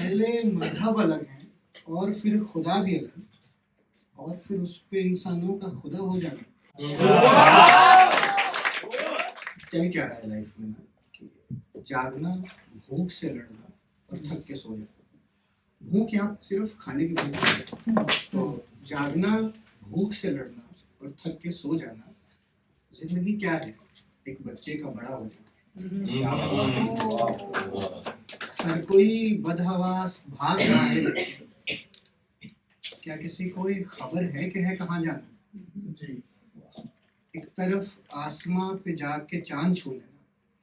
पहले मजहब अलग है और फिर खुदा भी अलग, और फिर उस पे इंसानों का खुदा हो जाना। चल क्या रहा है लाइफ में ना, कि जागना, भूख से लड़ना और थक के सो जाना। भूख यहाँ सिर्फ खाने की भूख है, तो जागना, भूख से लड़ना और थक के सो जाना जिंदगी क्या है? एक बच्चे का बड़ा हो जाना। हर कोई बदहवास भाग रहा है, क्या किसी को खबर है कि है कहाँ जाना? एक तरफ आसमां पे जाग के चांद छू लेना,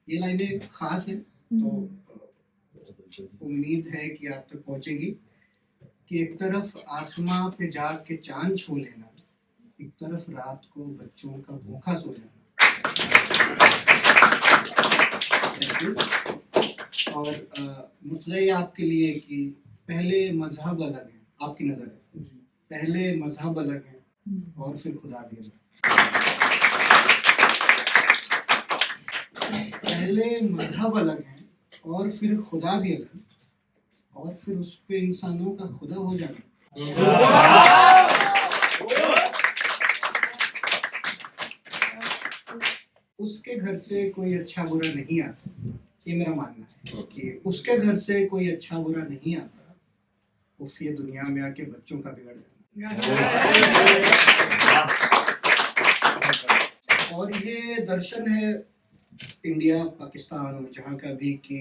ये लाइनें खास हैं, तो उम्मीद है कि आप तक पहुंचेगी। कि एक तरफ आसमां पे जाग के चांद छू लेना, एक तरफ रात को बच्चों का भूखा सो जाना। और मुद्दा ये आपके लिए कि पहले मजहब अलग है, आपकी नजर है, पहले मजहब अलग है और फिर खुदा भी अलग। पहले मजहब अलग है और फिर खुदा भी अलग, और फिर उस पे इंसानों का खुदा हो जाना। उसके घर से कोई अच्छा बुरा नहीं आता, ये मेरा मानना है कि उसके घर से कोई अच्छा बुरा नहीं आता, उफ ये दुनिया में आके बच्चों का बिगड़ जाना। और ये दर्शन है इंडिया, पाकिस्तान और जहाँ का भी कि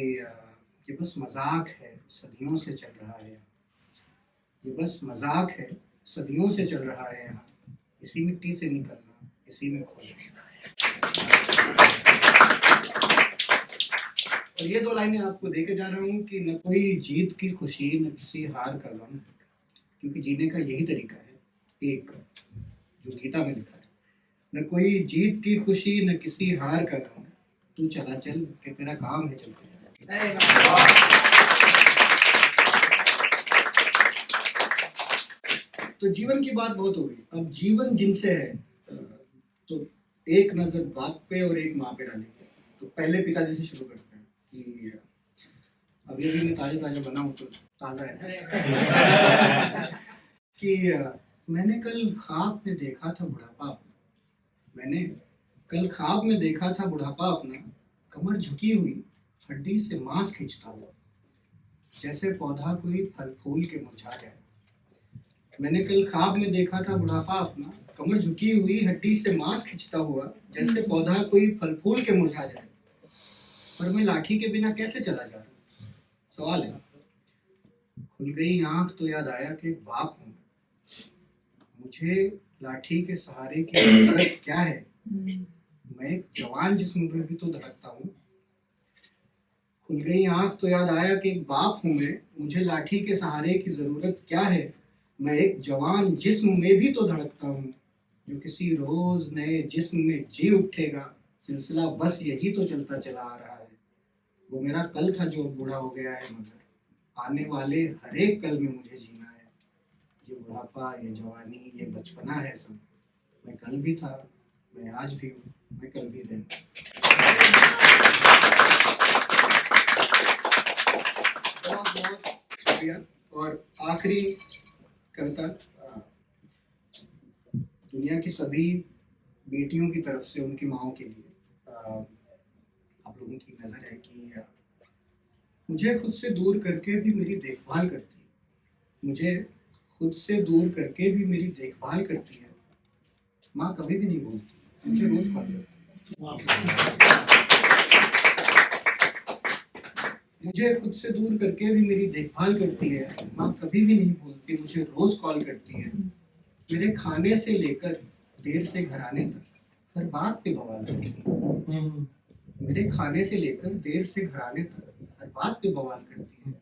ये बस मजाक है, सदियों से चल रहा है। ये बस मजाक है, सदियों से चल रहा है। यहाँ इसी मिट्टी से निकलना, इसी में खोना। और ये दो लाइनें आपको देके जा रहा हूँ कि न कोई जीत की खुशी न किसी हार का गम, क्योंकि जीने का यही तरीका है, एक जो गीता में लिखा है, न कोई जीत की खुशी न किसी हार का गम, तू चला चल कि तेरा काम है चलते। तो जीवन की बात बहुत हो गई, अब जीवन जिनसे है तो एक नजर बाप पे और एक माँ पे डालेंगे। तो पहले पिताजी से शुरू करते हैं कि अभी मैं ताजा बना हूँ तो ताजा है कि मैंने कल ख्वाब में देखा था बुढ़ापा अपना, मैंने कल ख्वाब में देखा था बुढ़ापा अपना, कमर झुकी हुई हड्डी से मांस खींचता हुआ, जैसे पौधा कोई फल फूल के मुरझा जाए। मैंने कल ख्वाब में देखा था बुढ़ापा अपना, कमर झुकी हुई हड्डी से मांस खींचता हुआ, जैसे पौधा कोई फल फूल के मुरझा जाए। पर मैं लाठी के बिना कैसे चला जा रहा? सवाल है। खुल गई आंख तो याद आया कि एक बाप हूं, मुझे लाठी के सहारे की जरूरत क्या है? मैं एक जवान जिस्म में भी तो धड़कता हूँ। खुल गई आंख तो याद आया कि एक बाप हूँ मैं, मुझे लाठी के सहारे की जरूरत क्या है? मैं एक जवान जिस्म में भी तो धड़कता हूँ, जो किसी रोज नए जिस्म में जी उठेगा। सिलसिला बस यही तो चलता चला आ रहा है। वो मेरा कल था जो बूढ़ा हो गया है, मगर आने वाले हर एक कल में मुझे जीना है। ये बुढ़ापा, ये जवानी, ये बचपना है सब। मैं कल भी था, मैं आज भी हूँ, मैं कल भी रहूँगा। बहुत बहुत शुक्रिया। और आखिरी कविता दुनिया की सभी बेटियों की तरफ से उनकी माओं के लिए, आप लोगों की नजर है कि मुझे खुद से दूर करके भी मेरी देखभाल करती है, मुझे खुद से दूर करके भी मेरी देखभाल करती है। माँ कभी भी नहीं बोलती, मुझे रोज कॉल करती है। मुझे खुद से दूर करके भी मेरी देखभाल करती है। माँ कभी भी नहीं बोलती, मुझे रोज कॉल करती है। मेरे खाने से लेकर देर से घर आने तक हर बात पे बवाल करती है। मेरे खाने से लेकर देर से घर आने तक हर बात पे बवाल करती है।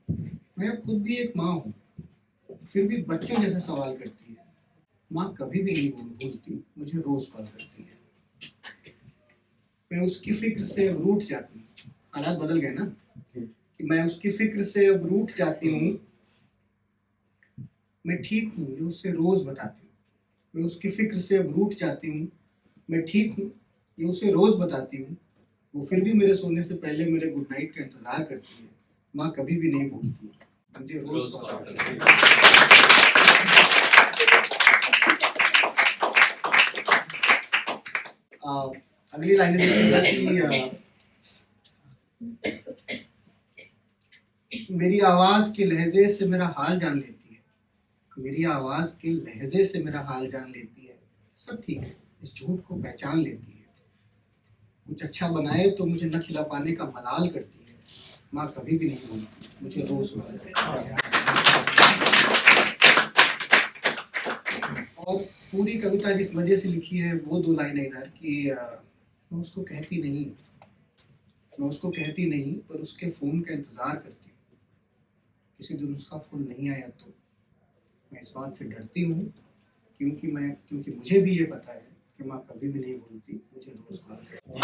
मैं खुद भी एक माँ हूँ, फिर भी बच्चों जैसे सवाल करती है। माँ कभी भी नहीं भूलती, मुझे रोज कॉल करती है। मैं उसकी फिक्र से अब रूठ जाती हूँ। हालात बदल गए ना, कि मैं उसकी फिक्र से अब रूठ जाती हूँ। मैं ठीक हूँ ये उससे रोज बताती हूँ। मैं उसकी फिक्र से अब रूठ जाती हूँ। मैं ठीक हूँ ये उसे रोज बताती हूँ। वो फिर भी मेरे सोने से पहले मेरे गुड नाइट का इंतजार करती है। माँ कभी भी नहीं भूलती। मुझे रोज रोज कॉल कॉल करती करती है। अगली लाइन देखिएगा कि मेरी आवाज के लहजे से मेरा हाल जान लेती है, मेरी आवाज के लहजे से मेरा हाल जान लेती है। सब ठीक है, इस झूठ को पहचान लेती है। कुछ अच्छा बनाए तो मुझे न खिला पाने का मलाल करती है। माँ कभी भी नहीं बोलती, मुझे रोज बोलती है। और पूरी कविता जिस वजह से लिखी है वो दो लाइनें इधर कि मैं उसको कहती नहीं, मैं उसको कहती नहीं, पर उसके फोन का इंतजार करती हूँ। किसी दिन उसका फोन नहीं आया तो मैं इस बात से डरती हूँ, क्योंकि मुझे भी ये पता है कि माँ कभी भी नहीं बोलती, मुझे रोज कॉल करती है।